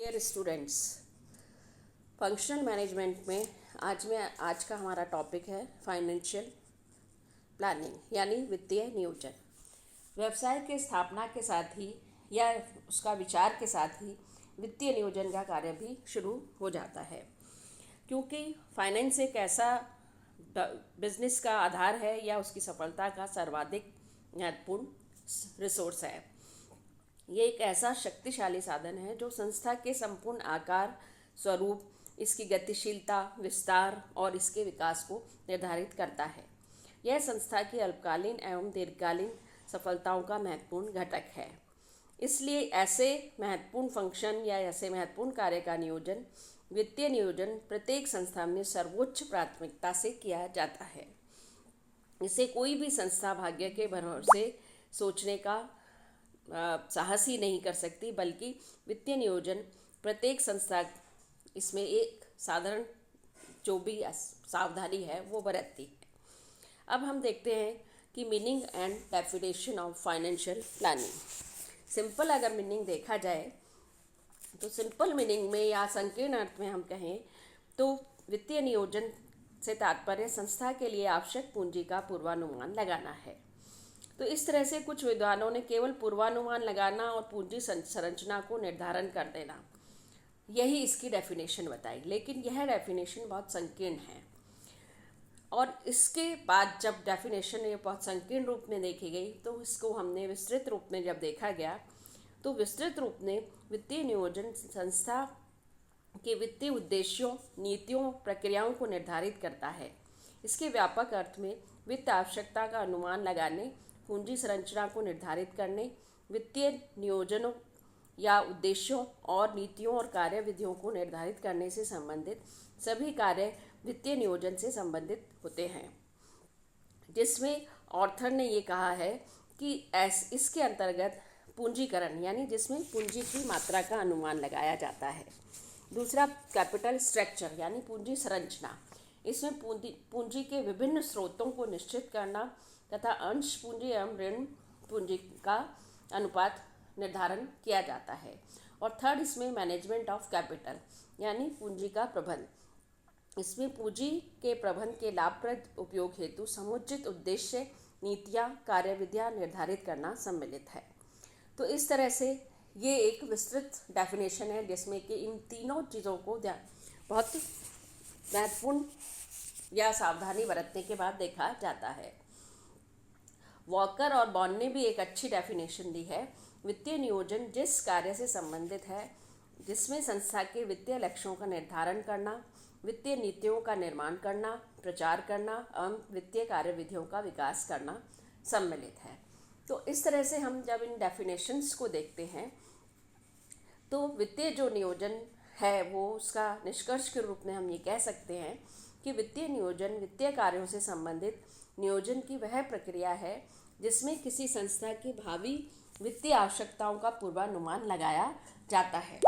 Dear students, functional management में आज का हमारा टॉपिक है फाइनेंशियल प्लानिंग यानी वित्तीय नियोजन। व्यवसाय के स्थापना के साथ ही या उसका विचार के साथ ही वित्तीय नियोजन का कार्य भी शुरू हो जाता है, क्योंकि फाइनेंस एक ऐसा बिजनेस का आधार है या उसकी सफलता का सर्वाधिक महत्वपूर्ण रिसोर्स है। ये एक ऐसा शक्तिशाली साधन है जो संस्था के संपूर्ण आकार, स्वरूप, इसकी गतिशीलता, विस्तार और इसके विकास को निर्धारित करता है। यह संस्था की अल्पकालीन एवं दीर्घकालीन सफलताओं का महत्वपूर्ण घटक है। इसलिए ऐसे महत्वपूर्ण फंक्शन या ऐसे महत्वपूर्ण कार्य का नियोजन, वित्तीय नियोजन प्रत्येक संस्था में सर्वोच्च प्राथमिकता से किया जाता है। इसे कोई भी संस्था भाग्य के भरोसे सोचने का साहस ही नहीं कर सकती, बल्कि वित्तीय नियोजन प्रत्येक संस्था इसमें एक साधारण जो भी सावधानी है वो बरतती है। अब हम देखते हैं कि meaning and definition of financial planning. Simple अगर मीनिंग देखा जाए तो सिंपल मीनिंग में या संकीर्ण अर्थ में हम कहें तो वित्तीय नियोजन से तात्पर्य संस्था के लिए आवश्यक पूंजी का पूर्वानुमान लगाना है। तो इस तरह से कुछ विद्वानों ने केवल पूर्वानुमान लगाना और पूंजी संरचना को निर्धारण कर देना, यही इसकी डेफिनेशन बताई। लेकिन यह डेफिनेशन बहुत संकीर्ण है और इसके बाद जब डेफिनेशन ये बहुत संकीर्ण रूप में देखी गई तो इसको हमने विस्तृत रूप में जब देखा गया तो विस्तृत रूप में वित्तीय नियोजन संस्था के वित्तीय उद्देश्यों, नीतियों, प्रक्रियाओं को निर्धारित करता है। इसके व्यापक अर्थ में वित्त आवश्यकता का अनुमान लगाने, पूंजी संरचना को निर्धारित करने, वित्तीय नियोजनों या उद्देश्यों और नीतियों और कार्यविधियों को निर्धारित करने से संबंधित सभी कार्य वित्तीय नियोजन से संबंधित होते हैं, जिसमें ऑर्थर ने ये कहा है कि इसके अंतर्गत पूंजीकरण यानी जिसमें पूंजी की मात्रा का अनुमान लगाया जाता है। दूसरा कैपिटल स्ट्रक्चर यानी पूंजी संरचना, इसमें पूंजी के विभिन्न स्रोतों को निश्चित करना तथा अंश पूंजी एवं ऋण पूंजी का अनुपात निर्धारण किया जाता है। और थर्ड इसमें मैनेजमेंट ऑफ कैपिटल यानी पूंजी का प्रबंध, इसमें पूंजी के प्रबंध के लाभप्रद उपयोग हेतु समुचित उद्देश्य, नीतियाँ, कार्यविधियाँ निर्धारित करना सम्मिलित है। तो इस तरह से ये एक विस्तृत डेफिनेशन है जिसमें कि इन तीनों चीज़ों को बहुत महत्वपूर्ण या सावधानी बरतने के बाद देखा जाता है। वॉकर और बॉन ने भी एक अच्छी डेफिनेशन दी है। वित्तीय नियोजन जिस कार्य से संबंधित है जिसमें संस्था के वित्तीय लक्ष्यों का निर्धारण करना, वित्तीय नीतियों का निर्माण करना, प्रचार करना एवं वित्तीय कार्यविधियों का विकास करना सम्मिलित है। तो इस तरह से हम जब इन डेफिनेशंस को देखते हैं तो वित्तीय जो नियोजन है वो उसका निष्कर्ष के रूप में हम ये कह सकते हैं कि वित्तीय नियोजन वित्तीय कार्यों से संबंधित नियोजन की वह प्रक्रिया है जिसमें किसी संस्था की भावी वित्तीय आवश्यकताओं का पूर्वानुमान लगाया जाता है।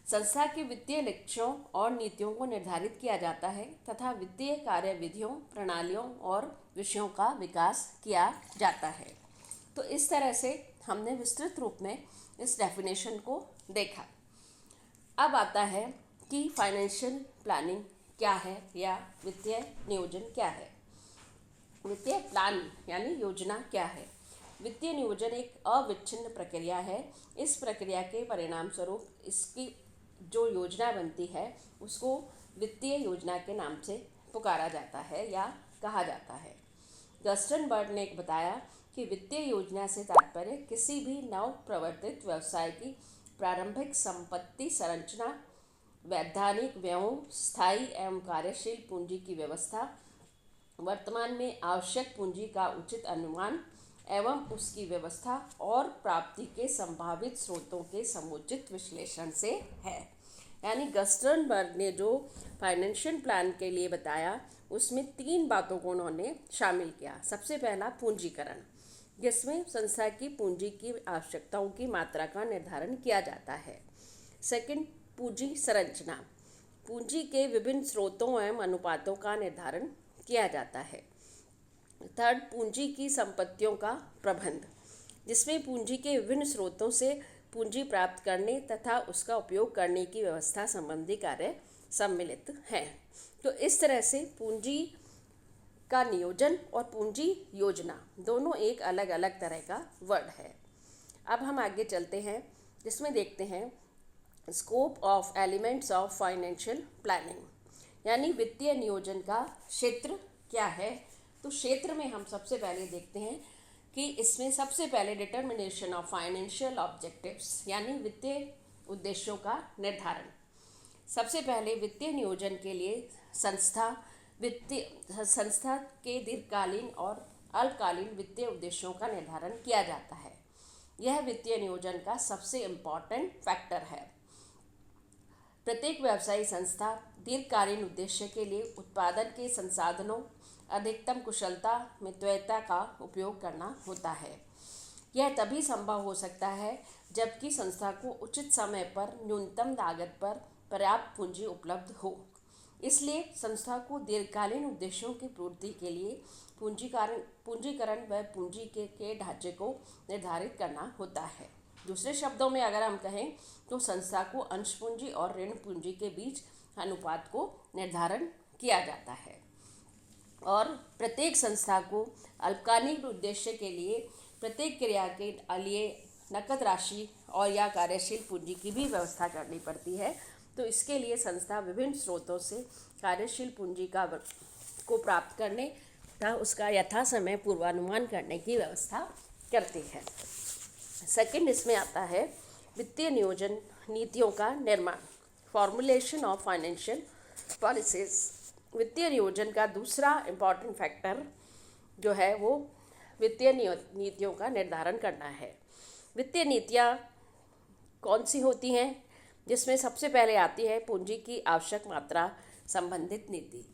संस्था के वित्तीय लक्ष्यों और नीतियों को निर्धारित किया जाता है तथा वित्तीय कार्यविधियों, प्रणालियों और विषयों का विकास किया जाता है। तो इस तरह से हमने विस्तृत रूप में इस डेफिनेशन को देखा। अब आता है कि फाइनेंशियल प्लानिंग क्या है या वित्तीय नियोजन क्या है। वित्तीय प्लान यानी योजना क्या है। वित्तीय नियोजन एक अविच्छिन्न प्रक्रिया है। इस प्रक्रिया के परिणाम स्वरूप इसकी जो योजना बनती है उसको वित्तीय योजना के नाम से पुकारा जाता है या कहा जाता है। गस्टनबर्ग ने बताया कि वित्तीय योजना से तात्पर्य किसी भी नव प्रवर्तित व्यवसाय की प्रारंभिक संपत्ति संरचना, वैधानिक व्ययों, स्थायी एवं कार्यशील पूंजी की व्यवस्था, वर्तमान में आवश्यक पूंजी का उचित अनुमान एवं उसकी व्यवस्था और प्राप्ति के संभावित स्रोतों के समुचित विश्लेषण से है। यानी गस्टनबर्ग ने जो फाइनेंशियल प्लान के लिए बताया उसमें 3 बातों को उन्होंने शामिल किया। सबसे पहला पूंजीकरण, जिसमें संस्था की पूंजी की आवश्यकताओं की मात्रा का निर्धारण किया जाता है। सेकंड, पूंजी संरचना, पूंजी के विभिन्न स्रोतों एवं अनुपातों का निर्धारण किया जाता है। थर्ड, पूंजी की संपत्तियों का प्रबंध, जिसमें पूंजी के विभिन्न स्रोतों से पूंजी प्राप्त करने तथा उसका उपयोग करने की व्यवस्था संबंधी कार्य सम्मिलित हैं। तो इस तरह से पूंजी का नियोजन और पूंजी योजना दोनों एक अलग अलग तरह का वर्ड है। अब हम आगे चलते हैं, जिसमें देखते हैं scope of elements of financial planning, यानी वित्तीय नियोजन का क्षेत्र क्या है। तो क्षेत्र में हम सबसे पहले देखते हैं कि इसमें सबसे पहले डिटर्मिनेशन ऑफ फाइनेंशियल ऑब्जेक्टिव्स, यानी वित्तीय उद्देश्यों का निर्धारण। सबसे पहले वित्तीय नियोजन के लिए संस्था के दीर्घकालीन और अल्पकालीन वित्तीय उद्देश्यों का निर्धारण किया जाता है। यह वित्तीय नियोजन का सबसे इम्पॉर्टेंट फैक्टर है। प्रत्येक व्यवसायिक संस्था दीर्घकालीन उद्देश्य के लिए उत्पादन के संसाधनों, अधिकतम कुशलता, मितव्ययता का उपयोग करना होता है। यह तभी संभव हो सकता है जबकि संस्था को उचित समय पर न्यूनतम लागत पर पर्याप्त पूंजी उपलब्ध हो। इसलिए संस्था को दीर्घकालीन उद्देश्यों की पूर्ति के लिए पूंजीकरण व पूंजी के ढांचे को निर्धारित करना होता है। दूसरे शब्दों में अगर हम कहें तो संस्था को अंश पूंजी और ऋण पूंजी के बीच अनुपात को निर्धारण किया जाता है। और प्रत्येक संस्था को अल्पकालिक उद्देश्य के लिए प्रत्येक क्रिया के लिए नकद राशि और या कार्यशील पूंजी की भी व्यवस्था करनी पड़ती है। तो इसके लिए संस्था विभिन्न स्रोतों से कार्यशील पूंजी को प्राप्त करने तथा उसका यथासमय पूर्वानुमान करने की व्यवस्था करती है। सेकंड इसमें आता है वित्तीय नियोजन नीतियों का निर्माण, फॉर्मुलेशन ऑफ फाइनेंशियल पॉलिसीज। वित्तीय नियोजन का दूसरा इम्पॉर्टेंट फैक्टर जो है वो वित्तीय नीतियों का निर्धारण करना है। वित्तीय नीतियाँ कौन सी होती हैं, जिसमें सबसे पहले आती है पूंजी की आवश्यक मात्रा संबंधित नीति।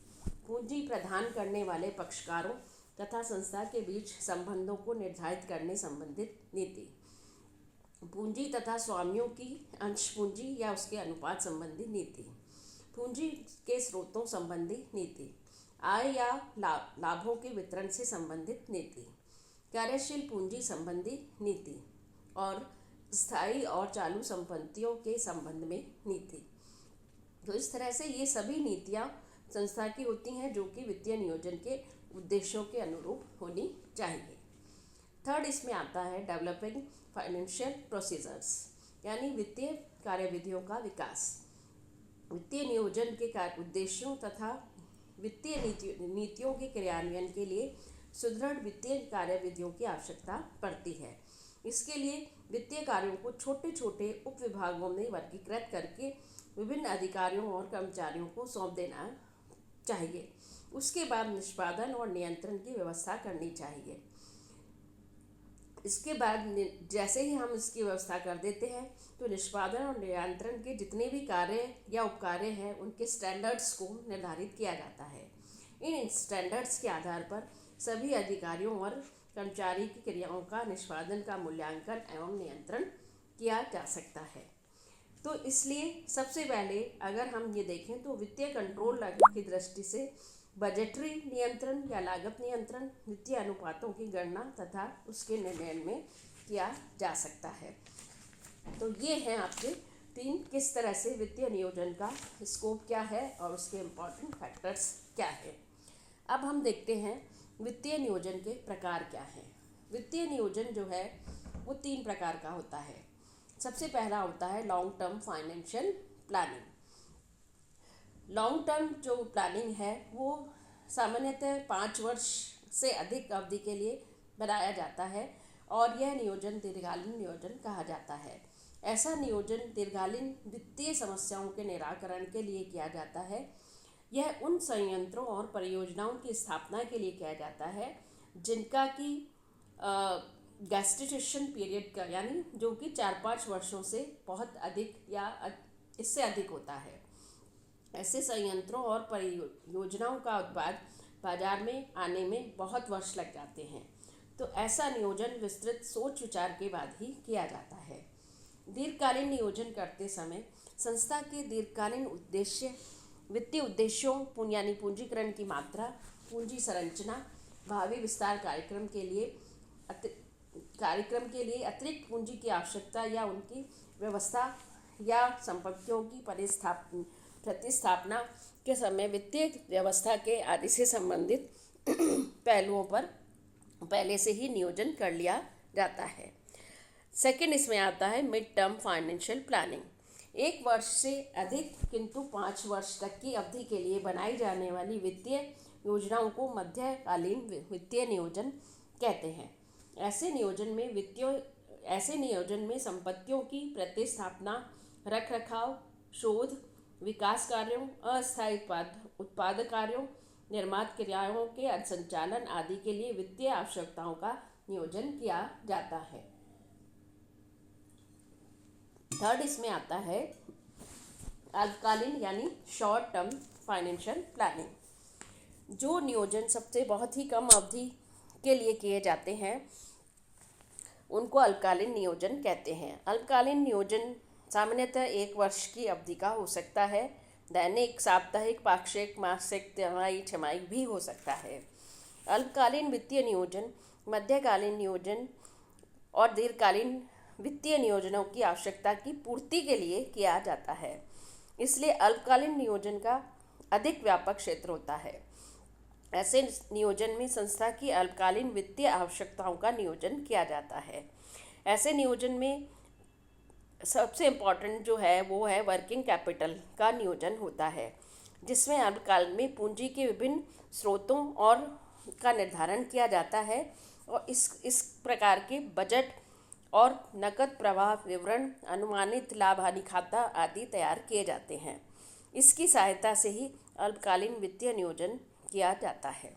पूंजी प्रदान करने वाले पक्षकारों तथा संस्था के बीच संबंधों को निर्धारित करने संबंधित नीति। पूंजी तथा स्वामियों की अंश पूंजी या उसके अनुपात संबंधी नीति। पूंजी के स्रोतों संबंधी नीति। आय या लाभों के वितरण से संबंधित नीति। कार्यशील पूंजी संबंधी नीति और स्थायी और चालू संपत्तियों के संबंध में नीति। तो इस तरह से ये सभी नीतियाँ संस्था की होती हैं जो कि वित्तीय नियोजन के उद्देश्यों के अनुरूप होनी चाहिए। थर्ड इसमें आता है डेवलपिंग फाइनेंशियल प्रोसीजर्स, यानी वित्तीय कार्यविधियों का विकास। वित्तीय नियोजन के उद्देश्यों तथा वित्तीय नीतियों के क्रियान्वयन के लिए सुदृढ़ वित्तीय कार्यविधियों की आवश्यकता पड़ती है। इसके लिए वित्तीय कार्यों को छोटे छोटे उप विभागों में वर्गीकृत करके विभिन्न अधिकारियों और कर्मचारियों को सौंप देना चाहिए। उसके बाद निष्पादन और नियंत्रण की व्यवस्था करनी चाहिए। इसके बाद जैसे ही हम इसकी व्यवस्था कर देते हैं तो निष्पादन और नियंत्रण के जितने भी कार्य या उपकार्य हैं उनके स्टैंडर्ड्स को निर्धारित किया जाता है। इन स्टैंडर्ड्स के आधार पर सभी अधिकारियों और कर्मचारी की क्रियाओं का निष्पादन का मूल्यांकन एवं नियंत्रण किया जा सकता है। तो इसलिए सबसे पहले अगर हम ये देखें तो वित्तीय कंट्रोल की दृष्टि से बजटरी नियंत्रण या लागत नियंत्रण वित्तीय अनुपातों की गणना तथा उसके निर्णय में किया जा सकता है। तो ये हैं आपके तीन, किस तरह से वित्तीय नियोजन का स्कोप क्या है और उसके इम्पॉर्टेंट फैक्टर्स क्या है। अब हम देखते हैं वित्तीय नियोजन के प्रकार क्या हैं। वित्तीय नियोजन जो है वो तीन प्रकार का होता है। सबसे पहला होता है long term financial planning. Long term जो प्लानिंग है वो सामान्यतः 5 वर्ष से अधिक अवधि के लिए बनाया जाता है और यह नियोजन दीर्घकालीन नियोजन कहा जाता है। ऐसा नियोजन दीर्घकालीन वित्तीय समस्याओं के निराकरण के लिए किया जाता है। यह उन संयंत्रों और परियोजनाओं की स्थापना के लिए किया जाता है जिनका कि गैस्टेशन पीरियड का, यानी जो कि 4-5 वर्षों से बहुत अधिक या इससे अधिक होता है। ऐसे संयंत्रों और परियोजनाओं का उत्पाद बाजार में आने में बहुत वर्ष लग जाते हैं। तो ऐसा नियोजन विस्तृत सोच विचार के बाद ही किया जाता है। दीर्घकालीन नियोजन करते समय संस्था के दीर्घकालीन उद्देश्य, वित्तीय उद्देश्यों यानी पूंजीकरण की मात्रा, पूंजी संरचना, भावी विस्तार कार्यक्रम के लिए कार्यक्रम के लिए अतिरिक्त पूंजी की आवश्यकता या उनकी व्यवस्था या संपत्तियों की प्रतिस्थापना के समय वित्तीय व्यवस्था के आदि से संबंधित पहलुओं पर पहले से ही नियोजन कर लिया जाता है। सेकंड इसमें आता है मिड टर्म फाइनेंशियल प्लानिंग। 1 वर्ष से अधिक किंतु 5 वर्ष तक की अवधि के लिए बनाई जाने वाली वित्तीय योजनाओं को मध्यकालीन वित्तीय नियोजन कहते हैं। ऐसे नियोजन में संपत्तियों की प्रतिस्थापना, रखरखाव, शोध, विकास कार्यों, अस्थायी उत्पाद कार्यों, निर्माण क्रियाओं के संचालन आदि के लिए वित्तीय आवश्यकताओं का नियोजन किया जाता है। थर्ड इसमें आता है अल्पकालीन यानी शॉर्ट टर्म फाइनेंशियल प्लानिंग। जो नियोजन सबसे बहुत ही कम अवधि के लिए किए जाते हैं उनको अल्पकालीन नियोजन कहते हैं। अल्पकालीन नियोजन सामान्यतः 1 वर्ष की अवधि का हो सकता है। दैनिक, साप्ताहिक, पाक्षिक, मासिक, तिमाही, छमाही भी हो सकता है। अल्पकालीन वित्तीय नियोजन मध्यकालीन नियोजन और दीर्घकालीन वित्तीय नियोजनों की आवश्यकता की पूर्ति के लिए किया जाता है। इसलिए अल्पकालीन नियोजन का अधिक व्यापक क्षेत्र होता है। ऐसे नियोजन में संस्था की अल्पकालीन वित्तीय आवश्यकताओं का नियोजन किया जाता है। ऐसे नियोजन में सबसे इम्पॉर्टेंट जो है वो है वर्किंग कैपिटल का नियोजन होता है, जिसमें अल्पकाल में पूंजी के विभिन्न स्रोतों और का निर्धारण किया जाता है और इस प्रकार के बजट और नकद प्रवाह विवरण, अनुमानित लाभ हानि खाता आदि तैयार किए जाते हैं। इसकी सहायता से ही अल्पकालीन वित्तीय नियोजन किया जाता है।